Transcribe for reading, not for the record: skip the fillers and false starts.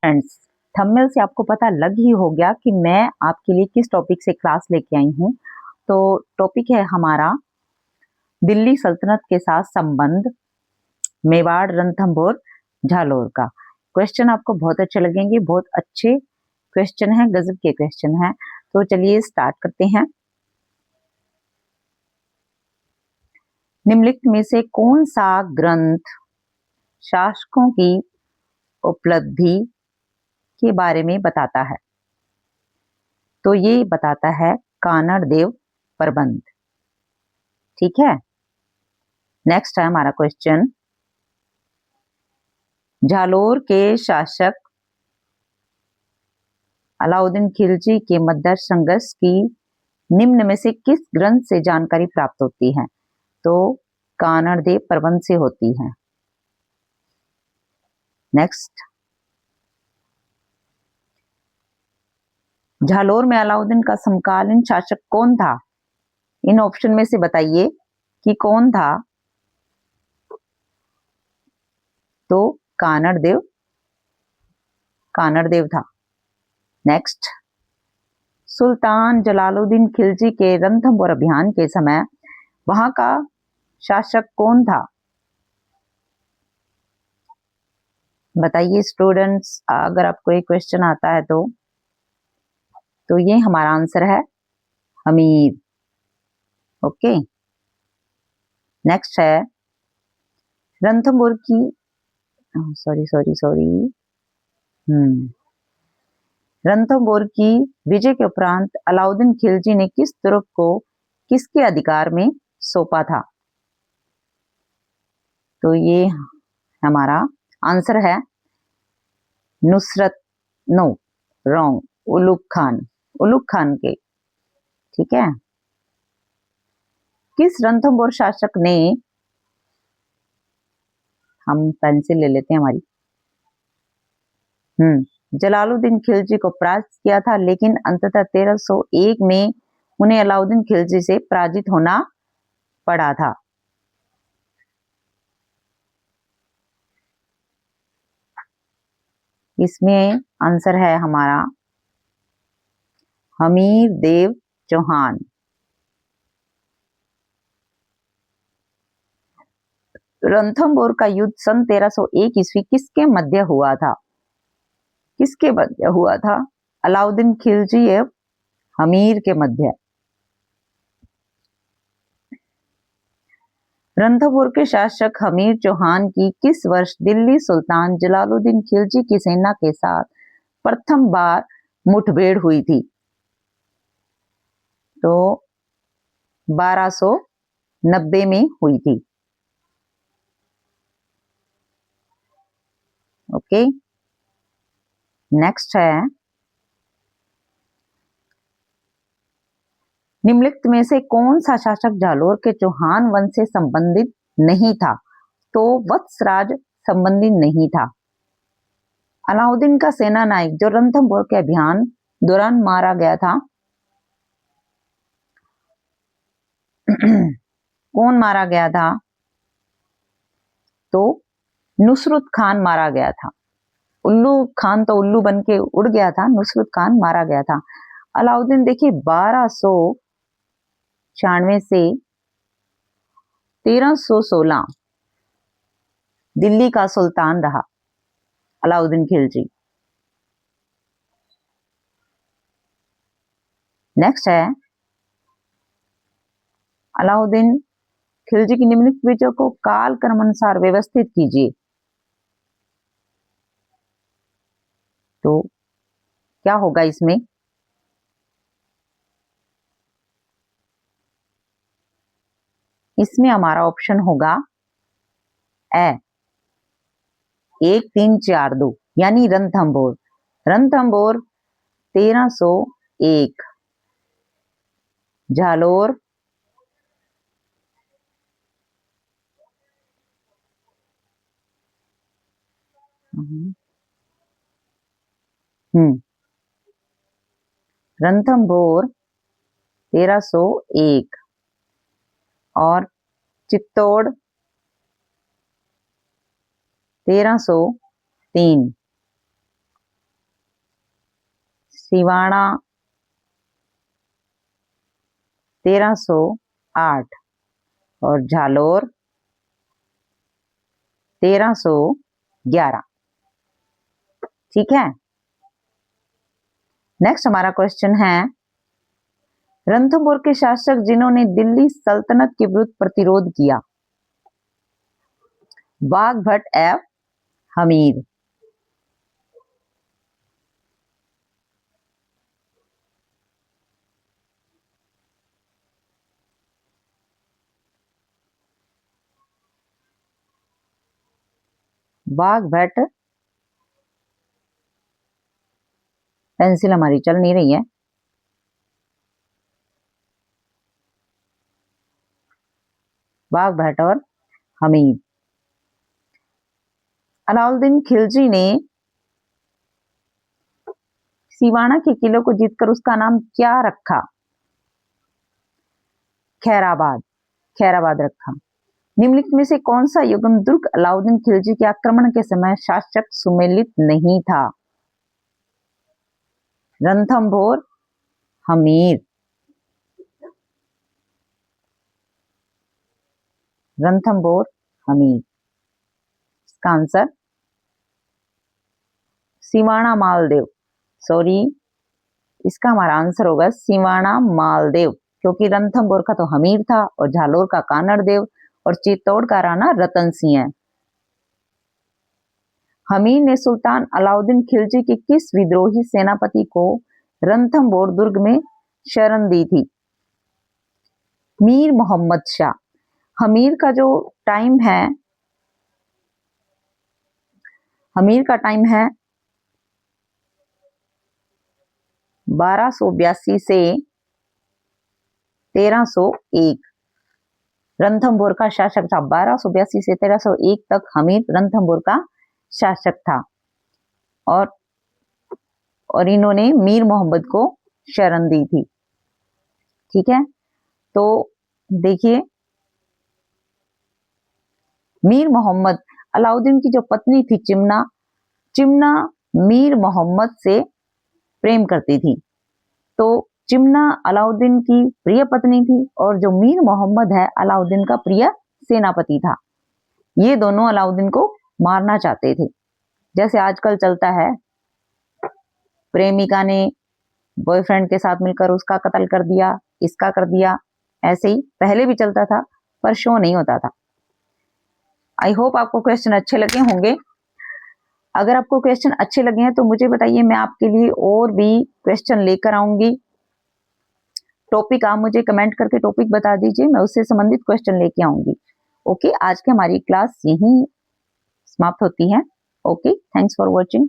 Friends, thumbnail से आपको पता लग ही हो गया कि मैं आपके लिए किस टॉपिक से क्लास लेके आई हूँ। तो टॉपिक है हमारा दिल्ली सल्तनत के साथ संबंध, मेवाड़, रणथंभौर, जालौर का। क्वेश्चन आपको बहुत अच्छे लगेंगे, बहुत अच्छे क्वेश्चन हैं, गजब के क्वेश्चन हैं। तो चलिए स्टार्ट करते हैं। निम्नलिखित में से कौन सा ग्रंथ शासकों की उपलब्धि के बारे में बताता है? तो ये बताता है कानड़ देव प्रबंध। ठीक है, नेक्स्ट है हमारा क्वेश्चन। जालौर के शासक अलाउद्दीन खिलजी के मद्दर संघर्ष की निम्न में से किस ग्रंथ से जानकारी प्राप्त होती है? तो कानड़ देव प्रबंध से होती है। नेक्स्ट, जालौर में अलाउद्दीन का समकालीन शासक कौन था? इन ऑप्शन में से बताइए कि कौन था। तो कानड़ देव था। नेक्स्ट, सुल्तान जलालुद्दीन खिलजी के रणथंभौर अभियान के समय वहां का शासक कौन था? बताइए स्टूडेंट्स, अगर आपको एक क्वेश्चन आता है तो ये हमारा आंसर है हमीर। ओके, नेक्स्ट है रणथंभौर की सॉरी रणथंभौर की विजय के उपरांत अलाउद्दीन खिलजी ने किस तुर्क को किसके अधिकार में सौंपा था? तो ये हमारा आंसर है नुसरत नो रॉन्ग उलुग खान के। ठीक है, किस रणथंभौर शासक ने, हम पेंसिल ले लेते हैं हमारी, जलालुद्दीन खिलजी को पराजित किया था, लेकिन अंततः 1301 में उन्हें अलाउद्दीन खिलजी से पराजित होना पड़ा था? इसमें आंसर है हमारा हमीर देव चौहान। रणथंभौर का युद्ध सन 1301 ईस्वी किसके मध्य हुआ था? किसके मध्य हुआ था? अलाउद्दीन खिलजी एवं हमीर के मध्य। रणथंभौर के शासक हमीर चौहान की किस वर्ष दिल्ली सुल्तान जलालुद्दीन खिलजी की सेना के साथ प्रथम बार मुठभेड़ हुई थी? तो 1290 में हुई थी। ओके, नेक्स्ट है निम्नलिखित में से कौन सा शासक जालौर के चौहान वंश से संबंधित नहीं था? तो वत्सराज संबंधित नहीं था। अलाउद्दीन का सेना नायक जो रणथंभौर के अभियान दौरान मारा गया था, कौन मारा गया था? तो नुसरत खान मारा गया था। उल्लू खान तो उल्लू बन के उड़ गया था, नुसरत खान मारा गया था। अलाउद्दीन देखिए 1296 से 1316 दिल्ली का सुल्तान रहा अलाउद्दीन खिलजी। नेक्स्ट है अलाउद्दीन खिलजी की निम्नलिखित विजयों को काल क्रमानुसार व्यवस्थित कीजिए। तो क्या होगा इसमें? इसमें हमारा ऑप्शन होगा ए 1342 यानी रणथंभौर। रणथंभौर 1301, जालौर 1301 और चित्तौड़ 1303। सिवाना 1308 और झालोर 1311। ठीक है। नेक्स्ट हमारा क्वेश्चन है, रणथंभौर के शासक जिन्होंने दिल्ली सल्तनत के विरुद्ध प्रतिरोध किया। बाघभट्ट एवं हमीर। बाघभट्ट, पेंसिल हमारी चल नहीं रही है। बाघभट्ट और हमीर। अलाउद्दीन खिलजी ने सिवाना के किले को जीतकर उसका नाम क्या रखा? खैराबाद, खैराबाद रखा। निम्नलिखित में से कौन सा युगम दुर्ग अलाउद्दीन खिलजी के आक्रमण के समय शासक सुमेलित नहीं था? रणथंभौर, हमीर। रणथंभौर, हमीर। इसका आंसर सिवाना मालदेव, सॉरी, इसका हमारा आंसर होगा सिवाना मालदेव, क्योंकि रणथंभौर का तो हमीर था और झालोर का कानड़ देव और चित्तौड़ का राणा रतन सिंह है। हमीर ने सुल्तान अलाउद्दीन खिलजी के किस विद्रोही सेनापति को रणथंभौर दुर्ग में शरण दी थी? मीर मोहम्मद शाह। हमीर का जो टाइम है, हमीर का टाइम है 1282 से 1301। रणथंभौर का शासक था 1282 से 1301 तक हमीर रणथंभौर का शासक था और इन्होंने मीर मोहम्मद को शरण दी थी। ठीक है, तो देखिए, मीर मोहम्मद अलाउद्दीन की जो पत्नी थी चिमना, चिमना मीर मोहम्मद से प्रेम करती थी। तो चिमना अलाउद्दीन की प्रिय पत्नी थी और जो मीर मोहम्मद है अलाउद्दीन का प्रिय सेनापति था। ये दोनों अलाउद्दीन को मारना चाहते थे। जैसे आजकल चलता है, प्रेमिका ने बॉयफ्रेंड के साथ मिलकर उसका कत्ल कर दिया, इसका कर दिया, ऐसे ही पहले भी चलता था पर शो नहीं होता था। आई होप आपको क्वेश्चन अच्छे लगे होंगे। अगर आपको क्वेश्चन अच्छे लगे हैं तो मुझे बताइए, मैं आपके लिए और भी क्वेश्चन लेकर आऊंगी। टॉपिक आप मुझे कमेंट करके टॉपिक बता दीजिए, मैं उससे संबंधित क्वेश्चन लेके आऊंगी। ओके, आज की हमारी क्लास यहीं समाप्त होती है। Okay, thanks for watching.